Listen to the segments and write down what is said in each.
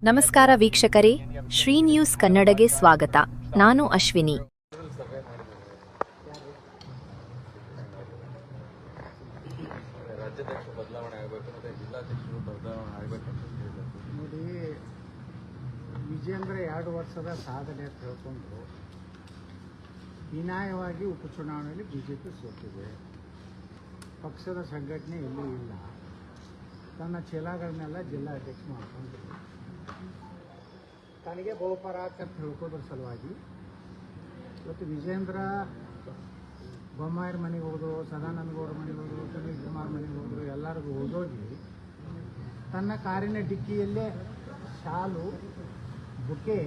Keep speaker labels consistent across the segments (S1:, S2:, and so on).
S1: ನಮಸ್ಕಾರ ವೀಕ್ಷಕರೇ, ಶ್ರೀ ನ್ಯೂಸ್ ಕನ್ನಡಗೆ ಸ್ವಾಗತ. ನಾನು ಅಶ್ವಿನಿ.
S2: ನೋಡಿ, ವಿಜೇಂದ್ರ 2 ವರ್ಷದ ಸಾಧನೆ ಅಂತ ಹೇಳ್ಕೊಂಡು ಹೀನಾಯವಾಗಿ ಉಪಚುನಾವಣೆಯಲ್ಲಿ ಬಿಜೆಪಿ ಸೋತಿದೆ. ಪಕ್ಷದ ಸಂಘಟನೆ ಎಲ್ಲೂ ಇಲ್ಲ. ತನ್ನ ಚೀಲಗಳನ್ನೆಲ್ಲ ಜಿಲ್ಲಾಧ್ಯಕ್ಷ ಮಾಡ್ಕೊಂಡು ತನಗೆ ಬಹುಪರಾಕ್ ಅಂತ ಹೇಳ್ಕೋದ್ರ ಸಲುವಾಗಿ ಇವತ್ತು ವಿಜೇಂದ್ರ ಬೊಮ್ಮಾಯರ ಮನೆಗೆ ಹೋದ್ರು, ಸದಾನಂದ ಗೌಡರ ಮನೆಗೆ ಹೋದ್ರು, ಸುನೀಲ್ ಕುಮಾರ್ ಮನೆಗೆ ಹೋದ್ರು, ಎಲ್ಲರಿಗೂ ಓದೋಗಿ ತನ್ನ ಕಾರಿನ ಡಿಕ್ಕಿಯಲ್ಲೇ ಶಾಲು, ಬುಕ್ಕೆ,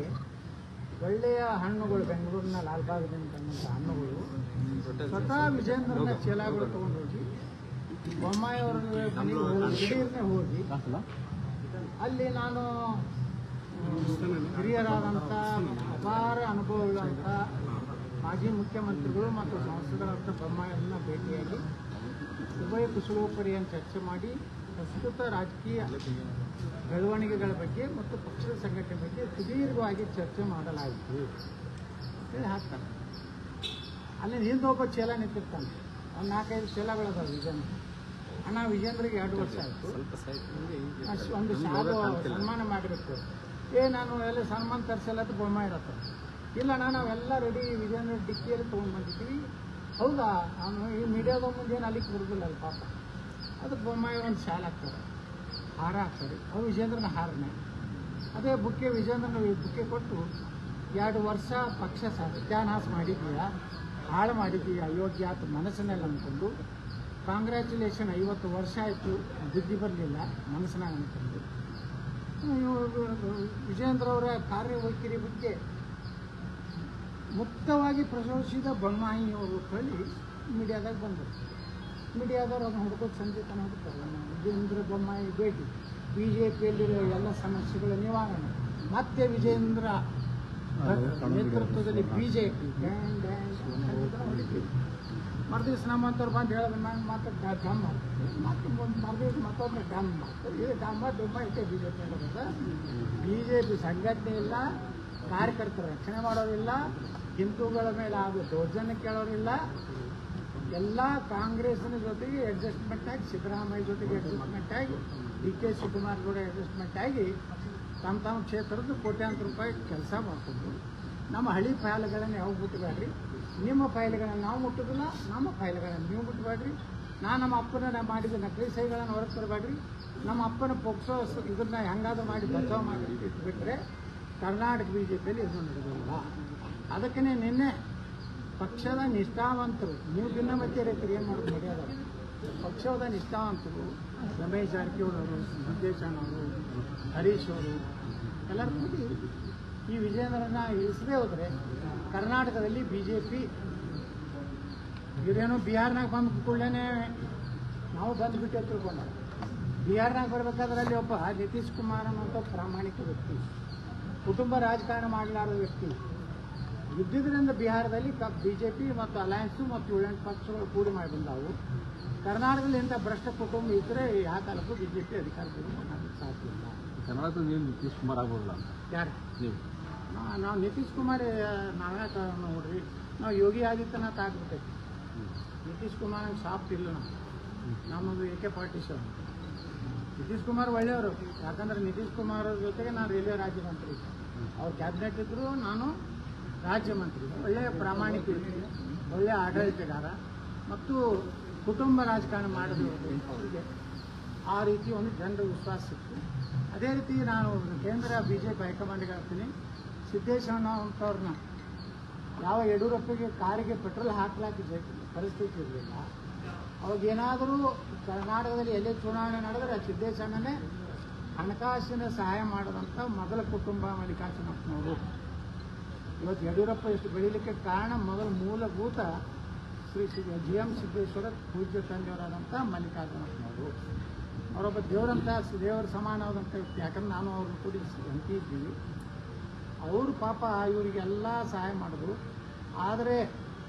S2: ಒಳ್ಳೆಯ ಹಣ್ಣುಗಳು, ಬೆಂಗಳೂರಿನ ಲಾಲ್ಬಾಗ್ದಿಂದ ತಂದಂಥ ಹಣ್ಣುಗಳು ಸ್ವತಃ ವಿಜೇಂದ್ರನ ಚೀಲಗಳು ತೊಗೊಂಡೋಗಿ ಬೊಮ್ಮಾಯಿ ಅವರ ಮನೆಗೆ ದಿಢೀರ್ನೆ ಹೋಗಿ ಅಲ್ಲಿ ನಾನು ಹಿರಿಯರಾದಂಥ ಅಪಾರ ಅನುಭವಗಳಂಥ ಮಾಜಿ ಮುಖ್ಯಮಂತ್ರಿಗಳು ಮತ್ತು ಸಂಸದರಂಥ ಬೊಮ್ಮಾಯಿಯನ್ನ ಭೇಟಿಯಾಗಿ ಉಭಯ ಕುಶಲೋಪರಿಯನ್ನು ಚರ್ಚೆ ಮಾಡಿ ಪ್ರಸ್ತುತ ರಾಜಕೀಯ ಬೆಳವಣಿಗೆಗಳ ಬಗ್ಗೆ ಮತ್ತು ಪಕ್ಷದ ಸಂಘಟನೆ ಬಗ್ಗೆ ಸುದೀರ್ಘವಾಗಿ ಚರ್ಚೆ ಮಾಡಲಾಯಿತು ಹೇಳಿ ಹಾಕ್ತಾನೆ. ಅಲ್ಲಿ ಹಿಂದೊಬ್ಬ ಚೀಲ ನಿಂತಿರ್ತಾನೆ. ಒಂದು 4-5 ಚೀಲಗಳದಾವ ವಿಜೇಂದ್ರ. ಅಣ್ಣ, ವಿಜೇಂದ್ರಿಗೆ 2 ವರ್ಷ ಆಯಿತು, ಒಂದು ಶಾಲು ಸನ್ಮಾನ ಮಾಡಬೇಕು. ನಾನು ಎಲ್ಲ ಸನ್ಮಾನ ತರಿಸಲ್ಲ ಅಂತ ಬೊಮ್ಮಾಯಿ ಇರತ್ತ. ಇಲ್ಲ ಅಣ್ಣ, ನಾವೆಲ್ಲ ರೆಡಿ ವಿಜೇಂದ್ರ ಡಿಕ್ಕಿಯಲ್ಲಿ ತೊಗೊಂಡು ಬಂದಿದ್ದೀವಿ. ಹೌದಾ? ನಾನು ಈ ಮೀಡಿಯಾದ ಮುಂದೆ ಏನು ಅಲ್ಲಿಗೆ ಬರೋದಿಲ್ಲ ಅಲ್ಲಿ ಪಾಪ. ಅದಕ್ಕೆ ಬೊಮ್ಮಾಯಿ ಒಂದು ಶಾಲೆ ಹಾಕ್ತಾರೆ, ಹಾರ ಹಾಕ್ತಾರೆ. ಅವು ವಿಜೇಂದ್ರನ ಹಾರನೆ. ಅದೇ ಬುಕ್ಕೆ ವಿಜೇಂದ್ರನ ಬುಕ್ಕೆ ಕೊಟ್ಟು 2 ವರ್ಷ ಪಕ್ಷ ಸತ್ಯಾನಾಶ ಮಾಡಿದ್ದೀಯಾ, ಹಾಳು ಮಾಡಿದ್ದೀಯಾ, ಅಯೋಗ್ಯ ಅಂತ ಮನಸ್ಸನ್ನೆಲ್ಲ ಅಂದ್ಕೊಂಡು ಕಾಂಗ್ರ್ಯಾಚುಲೇಷನ್, 50 ವರ್ಷ ಆಯಿತು, ಬುದ್ಧಿ ಬರಲಿಲ್ಲ ಮನಸ್ಸಿನಾಗ ಅಂದ್ಕೊಂಡು ವಿಜೇಂದ್ರ ಅವರ ಕಾರ್ಯವೈಖರಿ ಬಗ್ಗೆ ಮುಕ್ತವಾಗಿ ಪ್ರಶಂಸಿದ ಬೊಮ್ಮಾಯಿ ಅವರು ಹೇಳಿ ಮೀಡಿಯಾದಾಗ ಬಂದರು. ಮೀಡಿಯಾದವ್ರು ಅದನ್ನು ಹುಡುಕೋದು ಸಂಜೆ ತನಕ ಹುಡುಕ್ತಾರೆ. ವಿಜೇಂದ್ರ ಬೊಮ್ಮಾಯಿ ಭೇಟಿ, ಬಿಜೆಪಿಯಲ್ಲಿರೋ ಎಲ್ಲ ಸಮಸ್ಯೆಗಳ ನಿವಾರಣೆ, ಮತ್ತೆ ವಿಜೇಂದ್ರ ನೇತೃತ್ವದಲ್ಲಿ ಬಿಜೆಪಿ ಮರುದಿವ್ಸ ನಮ್ಮಂಥವ್ರು ಬಂದು ಹೇಳೋದು ನಾನು ಮಾತ್ರ ಡಮ್ ಮಾಡ್ತಾರೆ. ಮತ್ತೆ ಮರುದಿವ್ಸ ಮತ್ತೊಬ್ಬರು ಡಮ್ ಮಾಡ್ತಾರೆ. ಇದು ಡಮ್ಮ ಐತೆ ಬಿಜೆಪಿ ಹೇಳೋದ. ಬಿಜೆಪಿ ಸಂಘಟನೆ ಇಲ್ಲ, ಕಾರ್ಯಕರ್ತರ ರಕ್ಷಣೆ ಮಾಡೋರಿಲ್ಲ, ಹಿಂದೂಗಳ ಮೇಲೆ ಆಗೋ ದೌರ್ಜನ್ಯ ಕೇಳೋರಿಲ್ಲ. ಎಲ್ಲ ಕಾಂಗ್ರೆಸ್ನ ಜೊತೆಗೆ ಅಡ್ಜಸ್ಟ್ಮೆಂಟ್ ಆಗಿ, ಸಿದ್ದರಾಮಯ್ಯ ಜೊತೆಗೆ ಅಡ್ಜಸ್ಟ್ಮೆಂಟ್ ಆಗಿ, DK ಶಿವಕುಮಾರ್ ಕೂಡ ಅಡ್ಜಸ್ಟ್ಮೆಂಟ್ ಆಗಿ ತಮ್ಮ ಕ್ಷೇತ್ರದ ಕೋಟ್ಯಾಂತರ ರೂಪಾಯಿ ಕೆಲಸ ಮಾಡಿಕೊಂಡು ನಮ್ಮ ಹಳಿ ಫೈಲ್ಗಳನ್ನು ಯಾವ ಮುಟ್ಟಬೇಡ್ರಿ, ನಿಮ್ಮ ಫೈಲ್ಗಳನ್ನು ನಾವು ಮುಟ್ಟೋದಿಲ್ಲ, ನಮ್ಮ ಫೈಲ್ಗಳನ್ನು ನೀವು ಮುಟ್ಟಬೇಡ್ರಿ, ನಮ್ಮ ಅಪ್ಪನ ಮಾಡಿದ ನಕಲಿ ಸಹಿಗಳನ್ನು ಹೊರಗೆ ತರಬೇಡ್ರಿ, ನಮ್ಮ ಅಪ್ಪನ ಪೋಕ್ಸೋ ಇದನ್ನು ಹೆಂಗಾದ್ರೂ ಮಾಡಿ ಬಚಾವ್ ಮಾಡಿ ಇಟ್ಬಿಟ್ರೆ ಕರ್ನಾಟಕ ಬಿಜೆಪಿಯಲ್ಲಿ ಇದು ನಡೆದಿಲ್ಲ. ಅದಕ್ಕೇ ನಿನ್ನೆ ಪಕ್ಷದ ನಿಷ್ಠಾವಂತರು, ನೀವು ಭಿನ್ನಮತ್ಯ ರೈತರು ಏನು ಮಾಡೋದು ನಡೆಯೋದ, ಪಕ್ಷದ ನಿಷ್ಠಾವಂತರು ರಮೇಶ್ ಜಾರಕಿಹೊಳಿ ಅವರು, ಸಿದ್ದೇಶಣ್ಣವರು, ಹರೀಶ್ ಅವರು ಎಲ್ಲರೂ ಕೂಡಿ ಈ ವಿಜೇಂದ್ರನ ಇಳಿಸದೇ ಹೋದರೆ ಕರ್ನಾಟಕದಲ್ಲಿ ಬಿಜೆಪಿ ಇವರೇನೋ ಬಿಹಾರ್ನಾಗ ಬಂದು ಕೂಡಲೇ ನಾವು ಬಂದುಬಿಟ್ಟು ತಿಳ್ಕೊಂಡ. ಬಿಹಾರ್ನಾಗ ಬರಬೇಕಾದ್ರೆ ಅಲ್ಲಿ ಒಬ್ಬ ನಿತೀಶ್ ಕುಮಾರ್ ಅನ್ನುವಂಥ ಪ್ರಾಮಾಣಿಕ ವ್ಯಕ್ತಿ, ಕುಟುಂಬ ರಾಜಕಾರಣ ಮಾಡಲಾರದ ವ್ಯಕ್ತಿ ಇದ್ದಿದ್ದರಿಂದ ಬಿಹಾರದಲ್ಲಿ ಬಿಜೆಪಿ ಮತ್ತು ಅಲಯನ್ಸು ಮತ್ತು 7 ಪಕ್ಷಗಳು ಕೂಡಿ ಮಾಡಿ ಬಂದವು. ಕರ್ನಾಟಕದಲ್ಲಿ ಇಂಥ ಭ್ರಷ್ಟ ಕುಟುಂಬ ಇದ್ದರೆ ಯಾವ ಕಾಲಕ್ಕೂ ಬಿಜೆಪಿ ಅಧಿಕಾರದಲ್ಲಿ ಮಾಡೋಕ್ಕೆ ಸಾಧ್ಯ ಇಲ್ಲ.
S3: ಕರ್ನಾಟಕದ ನೀವು ನಿತೀಶ್ ಕುಮಾರ್ ಆಗ್ಬೋದಲ್ಲ?
S2: ಯಾರು
S3: ನೀವು?
S2: ನಾವು ನಿತೀಶ್ ಕುಮಾರ್ ನಾವೇ ನೋಡ್ರಿ, ನಾವು ಯೋಗಿ ಆದಿತ್ಯನಾಥ್ ಆಗ್ಬಿಟ್ಟೈತಿ. ನಿತೀಶ್ ಕುಮಾರ್ ಸಾಫ್ಟ್ ಇಲ್ಲ. ನಮ್ಮದು AK-47. ನಿತೀಶ್ ಕುಮಾರ್ ಒಳ್ಳೆಯವರು, ಯಾಕಂದ್ರೆ ನಿತೀಶ್ ಕುಮಾರ್ ಜೊತೆಗೆ ನಾನು ರೈಲ್ವೆ ರಾಜ್ಯ ಮಂತ್ರಿ, ಅವ್ರ ಕ್ಯಾಬಿನೆಟ್ ಇದ್ದರು, ನಾನು ರಾಜ್ಯ ಮಂತ್ರಿ. ಒಳ್ಳೆಯ ಪ್ರಾಮಾಣಿಕ ವ್ಯಕ್ತಿ, ಒಳ್ಳೆಯ ಆಡಳಿತಗಾರ ಮತ್ತು ಕುಟುಂಬ ರಾಜಕಾರಣ ಮಾಡಿದ್ರು ಅವರಿಗೆ ಆ ರೀತಿ ಒಂದು ಜನರ ವಿಶ್ವಾಸ ಸಿಕ್ತು. ಅದೇ ರೀತಿ ನಾನು ಕೇಂದ್ರ ಬಿಜೆಪಿ ಹೈಕಮಾಂಡ್ಗೆ ಹೇಳ್ತೀನಿ, ಸಿದ್ದೇಶಣ್ಣ ಅಂಥವ್ರನ್ನ ಯಾವ ಯಡಿಯೂರಪ್ಪಗೆ ಕಾರಿಗೆ ಪೆಟ್ರೋಲ್ ಹಾಕ್ಲಾಕ ಪರಿಸ್ಥಿತಿ ಇರಲಿಲ್ಲ. ಅವಾಗೇನಾದರೂ ಕರ್ನಾಟಕದಲ್ಲಿ ಎಲ್ಲೇ ಚುನಾವಣೆ ನಡೆದರೆ ಸಿದ್ದೇಶಣ್ಣನೇ ಹಣಕಾಸಿನ ಸಹಾಯ ಮಾಡೋದಂಥ ಮೊದಲ ಕುಟುಂಬ ಮಲ್ಲಿಕಾರ್ಜುನಪ್ಪನವರು. ಇವತ್ತು ಯಡಿಯೂರಪ್ಪ ಎಷ್ಟು ಬೆಳೀಲಿಕ್ಕೆ ಕಾರಣ ಮೊದಲ ಮೂಲಭೂತ ಶ್ರೀ GM ಸಿದ್ದೇಶ್ವರ ಪೂಜ್ಯ ತಂದೆಯವರಾದಂಥ ಮಲ್ಲಿಕಾರ್ಜುನಪ್ಪನವರು. ಅವರೊಬ್ಬ ದೇವರ ಸಮಾನವಾದಂಥ ವ್ಯಕ್ತಿ. ಯಾಕಂದ್ರೆ ನಾನು ಅವ್ರನ್ನ ಕೂಡಿ ಎಂಟಿ ಇದ್ದೀವಿ. ಅವರು ಪಾಪ ಇವರಿಗೆಲ್ಲ ಸಹಾಯ ಮಾಡಿದ್ರು. ಆದರೆ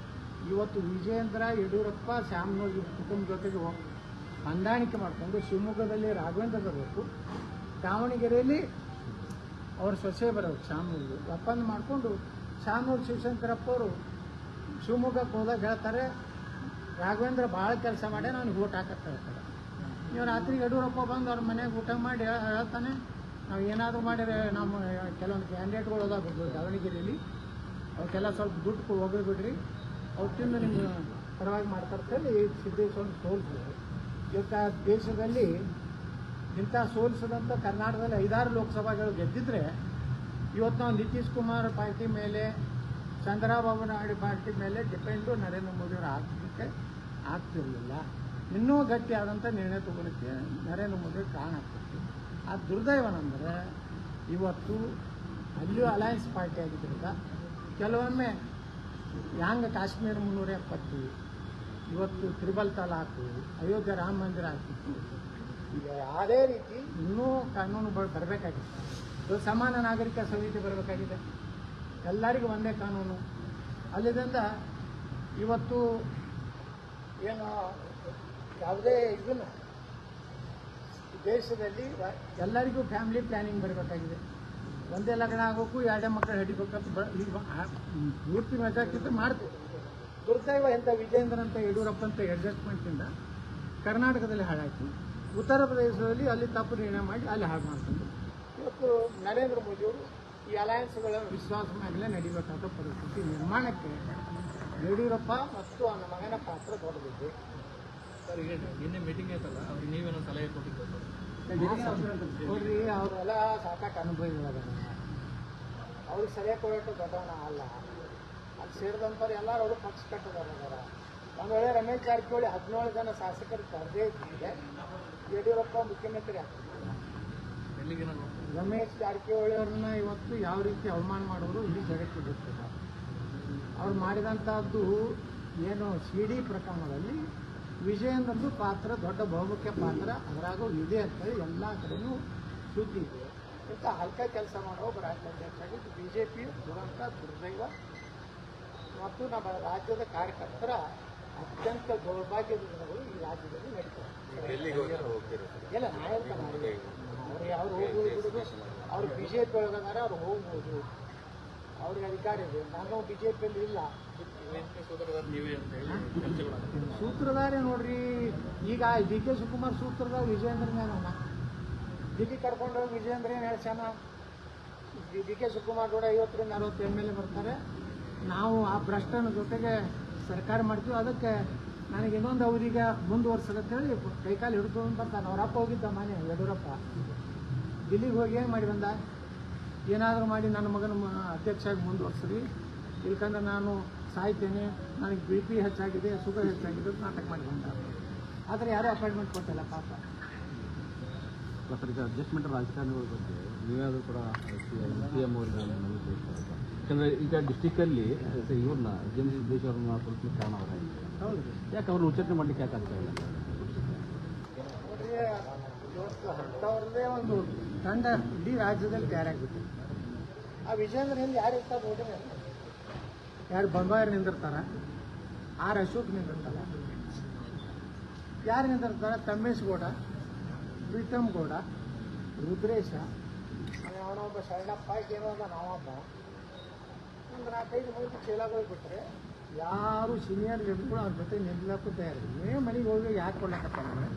S2: ಇವತ್ತು ವಿಜೇಂದ್ರ, ಯಡಿಯೂರಪ್ಪ, ಶ್ಯಾಮನೂರು ಕುಟುಂಬ ಜೊತೆಗೆ ಹೊಂದಾಣಿಕೆ ಮಾಡಿಕೊಂಡು ಶಿವಮೊಗ್ಗದಲ್ಲಿ ರಾಘವೇಂದ್ರ ಬರಬೇಕು, ದಾವಣಗೆರೆಯಲ್ಲಿ ಅವ್ರ ಸೊಸೆ ಬರೋರು ಶಾಮನೂರು ಒಪ್ಪಂದ ಮಾಡಿಕೊಂಡು ಶಾಮನೂರು ಶಿವಶಂಕರಪ್ಪ ಅವರು ಶಿವಮೊಗ್ಗಕ್ಕೆ ಹೋದಾಗ ಹೇಳ್ತಾರೆ, ರಾಘವೇಂದ್ರ ಭಾಳ ಕೆಲಸ ಮಾಡಿ ನಾನು ಓಟ್ ಹಾಕಕ್ಕೆ ಹೇಳ್ತಾರೆ. ನೀವು ರಾತ್ರಿ ಯಡಿಯೂರಪ್ಪ ಬಂದು ಅವ್ರ ಮನೆಗೆ ಊಟ ಮಾಡಿ ಹೇಳ್ತಾನೆ, ನಾವು ಏನಾದರೂ ಮಾಡಿದ್ರೆ ನಮ್ಮ ಕೆಲವೊಂದು ಕ್ಯಾಂಡಿಡೇಟ್ಗಳು ಹೋದಾಗ ದಾವಣಗೆರೆಯಲ್ಲಿ ಅವಕ್ಕೆಲ್ಲ ಸ್ವಲ್ಪ ದುಡ್ಡು ಹೋಗಿಬಿಡ್ರಿ, ಅವ್ರು ತಿಂದು ನಿಮ್ಗೆ ಪರವಾಗಿ ಮಾಡ್ತಾರೆ ಸಿದ್ದೇಶ್ವರನ ಸೋಲಿಸಿದ್ರು. ಇವತ್ತು ದೇಶದಲ್ಲಿ ಇಂಥ ಸೋಲಿಸಿದಂಥ ಕರ್ನಾಟಕದಲ್ಲಿ 5-6 ಲೋಕಸಭೆಗಳು ಗೆದ್ದಿದ್ರೆ ಇವತ್ತು ನಾವು ನಿತೀಶ್ ಕುಮಾರ್ ಪಾರ್ಟಿ ಮೇಲೆ, ಚಂದ್ರಬಾಬು ನಾಯ್ಡು ಪಾರ್ಟಿ ಮೇಲೆ ಡಿಪೆಂಡು ನರೇಂದ್ರ ಮೋದಿಯವರು ಆಗಲಿಕ್ಕೆ ಆಗ್ತಿರಲಿಲ್ಲ. ಇನ್ನೂ ಗಟ್ಟಿಯಾದಂಥ ನಿರ್ಣಯ ತಗೊಳ್ಳೋಕ್ಕೆ ನರೇಂದ್ರ ಮೋದಿ ಕಾರಣ ಆಗ್ತೈತಿ. ಆ ದುರ್ದೈವನಂದರೆ ಇವತ್ತು ಅಲ್ಲಿಯೂ ಅಲಯನ್ಸ್ ಪಾರ್ಟಿ ಆಗಿದ್ದರಿಂದ ಕೆಲವೊಮ್ಮೆ ಹ್ಯಾಂಗ ಕಾಶ್ಮೀರ 370, ಇವತ್ತು ತ್ರಿಬಲ್ ತಲಾಖು, ಅಯೋಧ್ಯೆ ರಾಮ ಮಂದಿರ ಆಗ್ತಿತ್ತು. ಈಗ ಯಾವುದೇ ರೀತಿ ಇನ್ನೂ ಕಾನೂನುಗಳು ಬರಬೇಕಾಗಿತ್ತು. ಸಮಾನ ನಾಗರಿಕ ಸಮಿತಿ ಬರಬೇಕಾಗಿದೆ, ಎಲ್ಲರಿಗೂ ಒಂದೇ ಕಾನೂನು. ಅಲ್ಲಿಂದ ಇವತ್ತು ಏನು ಯಾವುದೇ ಇದನ್ನು ದೇಶದಲ್ಲಿ ಎಲ್ಲರಿಗೂ ಫ್ಯಾಮಿಲಿ ಪ್ಲ್ಯಾನಿಂಗ್ ಬರಬೇಕಾಗಿದೆ. ಒಂದೇ ಲಗ್ನ ಆಗೋಕ್ಕೂ 2 ಮಕ್ಕಳು ಹಿಡಿಬೇಕಂತ ಈಗ ಪೂರ್ತಿ ಮಜಾಕ್ಕಿಂತ ಮಾಡ್ತೀವಿ. ದುರ್ದೈವ ಎಂಥ ವಿಜೇಂದ್ರ ಅಂತ ಯಡಿಯೂರಪ್ಪ ಅಂತ ಅಡ್ಜಸ್ಟ್ಮೆಂಟಿಂದ ಕರ್ನಾಟಕದಲ್ಲಿ ಹಾಳಾಯಿತು. ಉತ್ತರ ಪ್ರದೇಶದಲ್ಲಿ ಅಲ್ಲಿ ತಪ್ಪು ನಿರ್ಣಯ ಮಾಡಿ ಅಲ್ಲಿ ಹಾಳು ಮಾಡ್ಕೊಂಡು ಇವತ್ತು ನರೇಂದ್ರ ಮೋದಿಯವರು ಈ ಅಲಯನ್ಸ್ಗಳ ವಿಶ್ವಾಸ ಮೇಲೆ ನಡಿಬೇಕಾದ ಪರಿಸ್ಥಿತಿ ನಿರ್ಮಾಣಕ್ಕೆ ಯಡಿಯೂರಪ್ಪ ಮತ್ತು ಅವನ ಮಗನ ಪಾತ್ರ ದೊಡ್ಡದಿದೆ.
S3: ಸರ್, ಈಗ ನಿನ್ನೆ ಮೀಟಿಂಗ್ ಆಯ್ತಲ್ಲ, ಅವ್ರಿಗೆ ನೀವೇನೋ ಸಲಹೆ ಕೊಟ್ಟಿದ್ದು
S2: ನೋಡ್ರಿ, ಅವರೆಲ್ಲ ಸಾಕಾಗಿ ಅನುಭವಿಗಳದ, ಅವ್ರಿಗೆ ಸರಿಯಾಗಿ ಕೊಡೋಟ್ಟು ದೊಡ್ಡವನ ಅಲ್ಲ. ಅಲ್ಲಿ ಸೇರಿದಂಥವ್ರು ಎಲ್ಲರೂ ಅವರು ಪಕ್ಷ ಕಟ್ಟದಾರ. ಒಂದು ವೇಳೆ ರಮೇಶ್ ಜಾರಕಿಹೊಳಿ 17 ಜನ ಶಾಸಕರು ಕರೆದೇ ಇದ್ದಿದೆ, ಯಡಿಯೂರಪ್ಪ ಮುಖ್ಯಮಂತ್ರಿ ಆಗ್ತಿದ್ದಾರೆ. ರಮೇಶ್ ಜಾರಕಿಹೊಳಿ ಅವ್ರನ್ನ ಇವತ್ತು ಯಾವ ರೀತಿ ಅವಮಾನ ಮಾಡೋರು ಇಲ್ಲಿ ಜಗತ್ತಿಗೆ ಗೊತ್ತಿಲ್ಲ. ಅವ್ರು ಮಾಡಿದಂಥದ್ದು ಏನು CD ಪ್ರಕರಣದಲ್ಲಿ ವಿಜಯೇಂದ್ರದ್ದು ಪಾತ್ರ ದೊಡ್ಡ ಬಹುಮುಖ್ಯ ಪಾತ್ರ ಅದರಾಗೂ ಇದೆ ಅಂತೇಳಿ ಎಲ್ಲ ಕಡೆಯೂ ಸುದ್ದಿ ಇದೆ. ಇಂಥ ಹಲ್ಕ ಕೆಲಸ ಮಾಡೋ ಒಬ್ಬ ರಾಜ್ಯಾಧ್ಯಕ್ಷರಾಗಿ BJP ದುರಂತ ದುರ್ದೈವ ಮತ್ತು ನಮ್ಮ ರಾಜ್ಯದ ಕಾರ್ಯಕರ್ತರ ಅತ್ಯಂತ ದೌರ್ಭಾಗ್ಯದ ದಿನಗಳು ಈ ರಾಜ್ಯದಲ್ಲಿ ನಡೀತವೆ. ಇಲ್ಲ ನಾಯಕ ಅವ್ರು ಹೋಗ್ಬೋದು ಬಿಡೋದು, ಅವ್ರು BJP ಒಳಗದಾರೆ, ಅವ್ರು ಹೋಗ್ಬೋದು, ಅವ್ರಿಗೆ ಅಧಿಕಾರ ಇದೆ. ನಾನು BJPಯಲ್ಲಿ ಇಲ್ಲ. ಸೂತ್ರಧಾರ ನೋಡ್ರಿ, ಈಗ DK ಶಿವಕುಮಾರ್ ಸೂತ್ರಧಾರ ವಿಜಯೇಂದ್ರನ ದಿಲ್ಲಿ ಕರ್ಕೊಂಡೋಗಿ ವಿಜಯೇಂದ್ರ ಏನು ಹೇಳ್ಸಾನ, DK ಶಿವಕುಮಾರ್ ಕೂಡ 50-60 MLA ಬರ್ತಾರೆ, ನಾವು ಆ ಭ್ರಷ್ಟನ ಜೊತೆಗೆ ಸರ್ಕಾರ ಮಾಡ್ತೀವಿ, ಅದಕ್ಕೆ ನನಗೆ ಇನ್ನೊಂದು ಅವರಿಗೆ ಮುಂದುವರ್ಸಕಂತೇಳಿ ಕೈಕಾಲು ಹಿಡ್ಕೊಂಡು ಬರ್ತಾನೆ. ಅವರಪ್ಪ ಹೋಗಿದ್ದ ಮನೆ ಯಡಿಯೂರಪ್ಪ ದಿಲ್ಲಿಗೆ ಹೋಗಿ ಏನು ಮಾಡಿ ಬಂದ, ಏನಾದರೂ ಮಾಡಿ ನನ್ನ ಮಗನ ಅಧ್ಯಕ್ಷ ಆಗಿ ಮುಂದುವರ್ಸ್ರಿ, ಇಲ್ಕಂದ್ರೆ ನಾನು ಸಾಯ್ತೇನೆ, ನನಗೆ BP ಹೆಚ್ಚಾಗಿದೆ, ಶುಗರ್ ಹೆಚ್ಚಾಗಿದೆ ನಾಟಕ ಮಾಡಿ ಬಂದ. ಆದರೆ ಯಾರೂ ಅಪಾಯಿಂಟ್ಮೆಂಟ್ ಕೊಟ್ಟಿಲ್ಲ ಪಾಪ.
S3: ಈಗ ಅಡ್ಜಸ್ಟ್ಮೆಂಟ್ ರಾಜಕಾರಣಿಗಳ ಬಗ್ಗೆ ನೀವಾದರೂ ಕೂಡ CM ಅವರಿಗೆ ಯಾಕಂದರೆ ಈಗ ಡಿಸ್ಟಿಕಲ್ಲಿ ಇವ್ರನ್ನ ಸಿದ್ದೇಶ್ ಅವ್ರನ್ನ ಸ್ವಲ್ಪ ಕಾರಣ ಅವರಾಗಿದೆ.
S2: ಹೌದು,
S3: ಯಾಕೆ ಅವ್ರನ್ನ ಉಚ್ಚಾರಣೆ ಮಾಡಲಿಕ್ಕೆ ಯಾಕೆ ಆಗ್ತಾ ಇಲ್ಲ?
S2: ನೋಡ್ರಿ, ಇವತ್ತು ಅಂಥವ್ರದ್ದೇ ಒಂದು ತಂಡ ಇಡೀ ರಾಜ್ಯದಲ್ಲಿ ತಯಾರಾಗ್ಬಿಟ್ಟು ಆ ವಿಜಯೇಂದ್ರ ಹಿಂದೆ ಯಾರು ಇರ್ತಾರೆ ನೋಡಿದ್ರೆ, ಯಾರು ಬಂಗಾರ ನಿಂದಿರ್ತಾರ, R ಅಶೋಕ್ ನಿಂದಿರ್ತಾರ, ಯಾರು ನಿಂದಿರ್ತಾರ, ತಮ್ಮೇಶ್ ಗೌಡ, ಪ್ರೀತಮ್ ಗೌಡ, ರುದ್ರೇಶ, ಅವನೊಬ್ಬ ಶರಣಪ್ಪ, ಏನೊಬ್ಬ ನಾವೊಬ್ಬ, ಒಂದು 4-5 ಮಂದಿ ಚೀಲಗಳು ಬಿಟ್ಟರೆ ಯಾರು ಸೀನಿಯರ್ ಲೀಡರ್ಗಳು ಅವ್ರ ಜೊತೆ ನಿಲ್ಲಕ್ಕೂ ತಯಾರಿಲ್ಲ. ಮನೆಗೆ ಹೋಗಿ ಯಾಕೆ ಕೊಡ್ಲಕ್ಕತ್ತಾನೆ,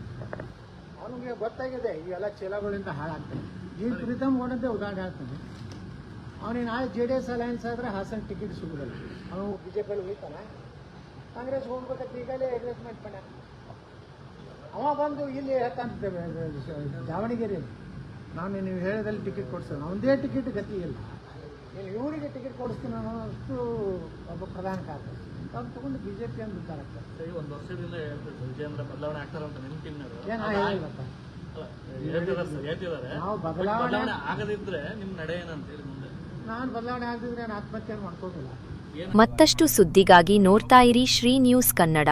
S2: ಅವನಿಗೆ ಗೊತ್ತಾಗಿದೆ ಇವೆಲ್ಲ ಚೀಲಗಳಿಂದ ಹಾಳಾಗ್ತದೆ. ಈ ಪ್ರೀತಮ್ ಗೌಡಂತೆ ಉದಾಹರಣೆ ಹೇಳ್ತಾನೆ, ಅವನಿಗೆ ನಾಳೆ JDS ಅಲಯನ್ಸ್ ಆದರೆ ಹಾಸನ ಟಿಕೆಟ್ ಸಿಗೋದಿಲ್ಲ, ಅವನು BJPಯಲ್ಲಿ ಹೋಗ್ತಾನೆ, ಕಾಂಗ್ರೆಸ್ ಹೋಗ್ಬೇಕಂತ ಈಗಲೇ ಅಡ್ವರ್ಟೈಸ್ಮೆಂಟ್ ಮಾಡ್ಯಾನ. ಅವ ಬಂದು ಇಲ್ಲಿ ಹೇಳ್ತಾನೆ ದಾವಣಗೆರೆಯಲ್ಲಿ, ನಾನು ನೀವು ಹೇಳಿದಲ್ಲಿ ಟಿಕೆಟ್ ಕೊಡ್ಸೋಣ, ಅವನದೇ ಟಿಕೆಟ್ ಗತಿ ಇಲ್ಲ, ನೀನು ಇವರಿಗೆ ಟಿಕೆಟ್ ಕೊಡಿಸ್ತೀನಿ ಅನ್ನೋ ಅಷ್ಟು ಒಬ್ಬ ಪ್ರಧಾನ ಕಾರ್ಯ ಅವ್ರು ತೊಗೊಂಡು BJP ಅಂತ ಉದ್ದಾರ ಆಗ್ತಾರೆ.
S3: 1 ವರ್ಷದಿಂದ ವಿಜಯೇಂದ್ರ ಬದಲಾವಣೆ ಆಗ್ತಾರಂತ ನಿಮ್ಮ ಟೀಮ್ನವರು
S2: ಏನು ಹೇಳಿಲ್ಲಪ್ಪ, ನಾವು ಬದಲಾವಣೆ
S3: ಆಗದಿದ್ರೆ ನಿಮ್ಮ ನಡೆ ಏನಂತೇಳಿ ಮುಂದೆ
S2: ನಾನು ಬದಲಾವಣೆ ಆಗದಿದ್ರೆ ನಾನು ಆತ್ಮಹತ್ಯೆ ಮಾಡ್ಕೋದಿಲ್ಲ.
S1: ಮತ್ತಷ್ಟು ಸುದ್ದಿಗಾಗಿ ನೋಡ್ತಾ ಇರಿ ಶ್ರೀ ನ್ಯೂಸ್ ಕನ್ನಡ.